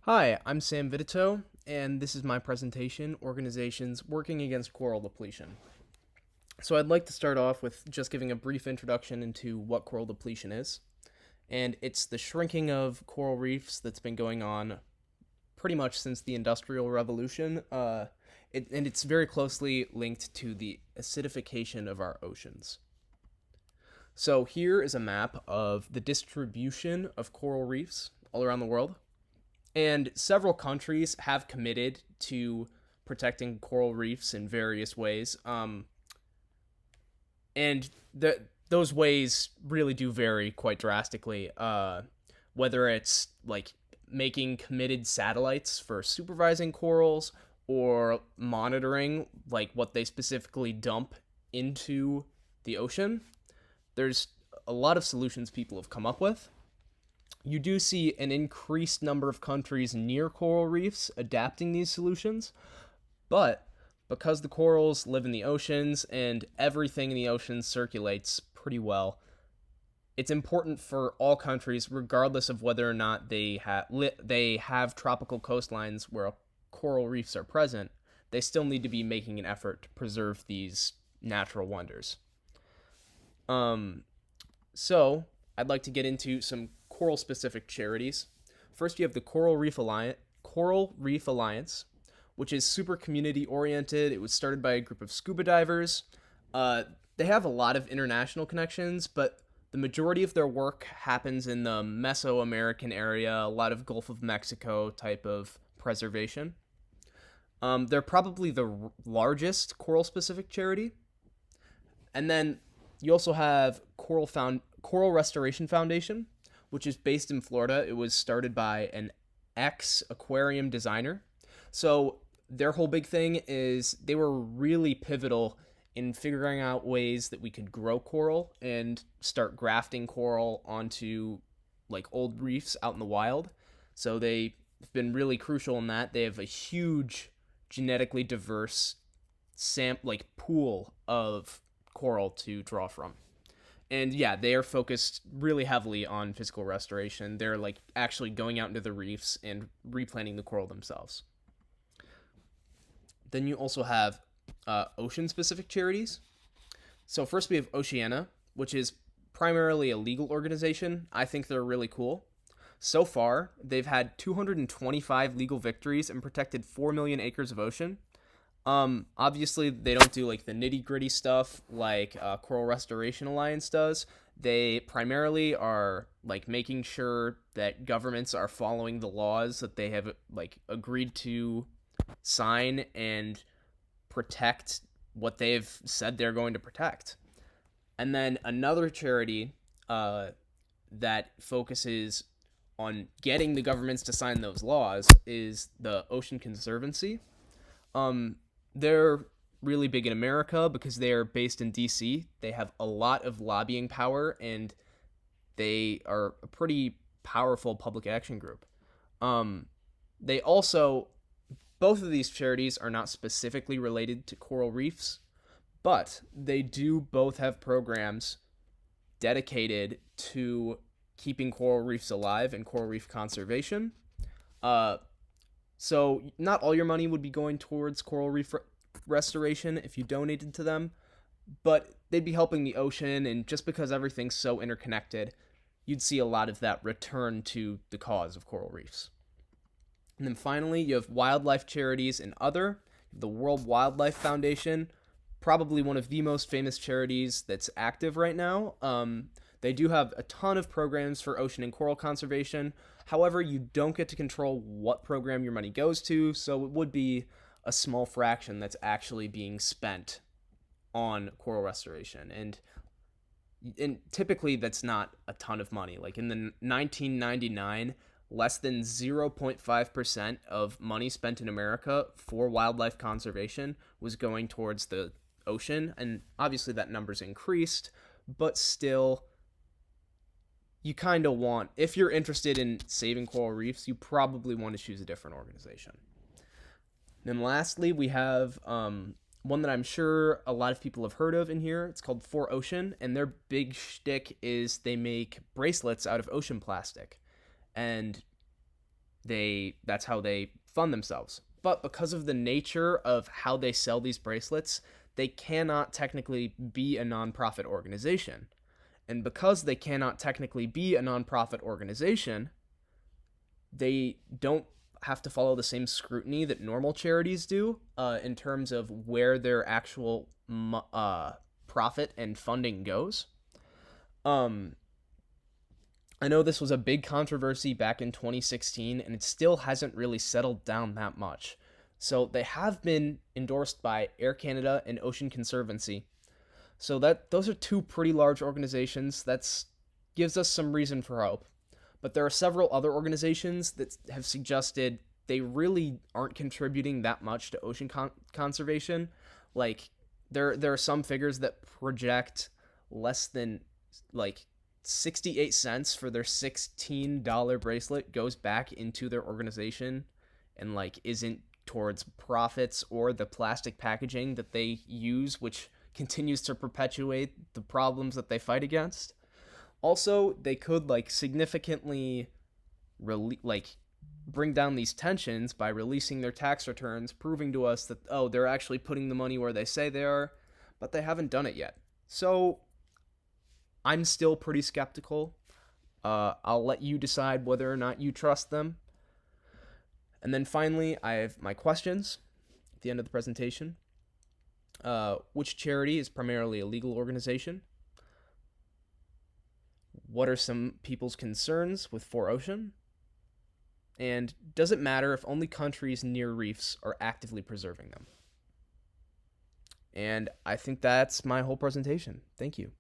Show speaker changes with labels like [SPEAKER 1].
[SPEAKER 1] Hi, I'm Sam Vittetoe, and this is my presentation, Organizations Working Against Coral Depletion. So I'd like to start off with just giving a brief introduction into what coral depletion is. And it's the shrinking of coral reefs that's been going on pretty much since the Industrial Revolution. And it's very closely linked to the acidification of our oceans. So here is a map of the distribution of coral reefs all around the world. And several countries have committed to protecting coral reefs in various ways. And those ways really do vary quite drastically. Whether it's like making committed satellites for supervising corals or monitoring like what they specifically dump into the ocean, there's a lot of solutions people have come up with. You do see an increased number of countries near coral reefs adapting these solutions, but because the corals live in the oceans and everything in the oceans circulates pretty well, it's important for all countries, regardless of whether or not they have tropical coastlines where coral reefs are present. They still need to be making an effort to preserve these natural wonders. Um, so I'd like to get into some coral specific charities. First, you have the Coral Reef Alliance, which is super community oriented. It was started by a group of scuba divers. They have a lot of international connections, but the majority of their work happens in the Mesoamerican area, a lot of Gulf of Mexico type of preservation. They're probably the largest coral specific charity. And then you also have Coral Restoration Foundation, which is based in Florida. It was started by an ex aquarium designer. So their whole big thing is they were really pivotal in figuring out ways that we could grow coral and start grafting coral onto like old reefs out in the wild. So they've been really crucial in that. They have a huge genetically diverse pool of coral to draw from. And yeah, they are focused really heavily on physical restoration. They're like actually going out into the reefs and replanting the coral themselves. Then you also have ocean specific charities. So first we have Oceana, which is primarily a legal organization. I think they're really cool. So far, they've had 225 legal victories and protected 4 million acres of ocean. Obviously, they don't do like the nitty gritty stuff like Coral Restoration Alliance does. They primarily are like making sure that governments are following the laws that they have like agreed to sign and protect what they've said they're going to protect. And then another charity that focuses on getting the governments to sign those laws is the Ocean Conservancy. Um, they're really big in America because they are based in DC. They have a lot of lobbying power and they are a pretty powerful public action group. Um, they also, both of these charities are not specifically related to coral reefs, but they do both have programs dedicated to keeping coral reefs alive and coral reef conservation. Uh, so not all your money would be going towards coral reef restoration if you donated to them, but they'd be helping the ocean, and just because everything's so interconnected, you'd see a lot of that return to the cause of coral reefs. And then finally, you have wildlife charities and other. The World Wildlife Foundation, probably one of the most famous charities that's active right now. They do have a ton of programs for ocean and coral conservation. However, you don't get to control what program your money goes to, so it would be a small fraction that's actually being spent on coral restoration. And typically that's not a ton of money. Like in the 1999, less than 0.5% of money spent in America for wildlife conservation was going towards the ocean, and obviously that number's increased, but still you kind of want, if you're interested in saving coral reefs, you probably want to choose a different organization. Then lastly, we have one that I'm sure a lot of people have heard of in here. It's called For Ocean, and their big shtick is they make bracelets out of ocean plastic. And That's how they fund themselves. But because of the nature of how they sell these bracelets, they cannot technically be a nonprofit organization. And because they cannot technically be a nonprofit organization, they don't have to follow the same scrutiny that normal charities do in terms of where their actual profit and funding goes. Um, I know this was a big controversy back in 2016, and it still hasn't really settled down that much. So they have been endorsed by Air Canada and Ocean Conservancy. So that those are two pretty large organizations. That's gives us some reason for hope. But there are several other organizations that have suggested they really aren't contributing that much to ocean conservation. Like there are some figures that project less than like 68 cents for their $16 bracelet goes back into their organization and like isn't towards profits or the plastic packaging that they use, which continues to perpetuate the problems that they fight against. Also, they could like significantly like bring down these tensions by releasing their tax returns, proving to us that they're actually putting the money where they say they are, but they haven't done it yet. So I'm still pretty skeptical. I'll let you decide whether or not you trust them. And then finally, I have my questions at the end of the presentation. Which charity is primarily a legal organization? What are some people's concerns with 4Ocean? And does it matter if only countries near reefs are actively preserving them? And I think that's my whole presentation. Thank you.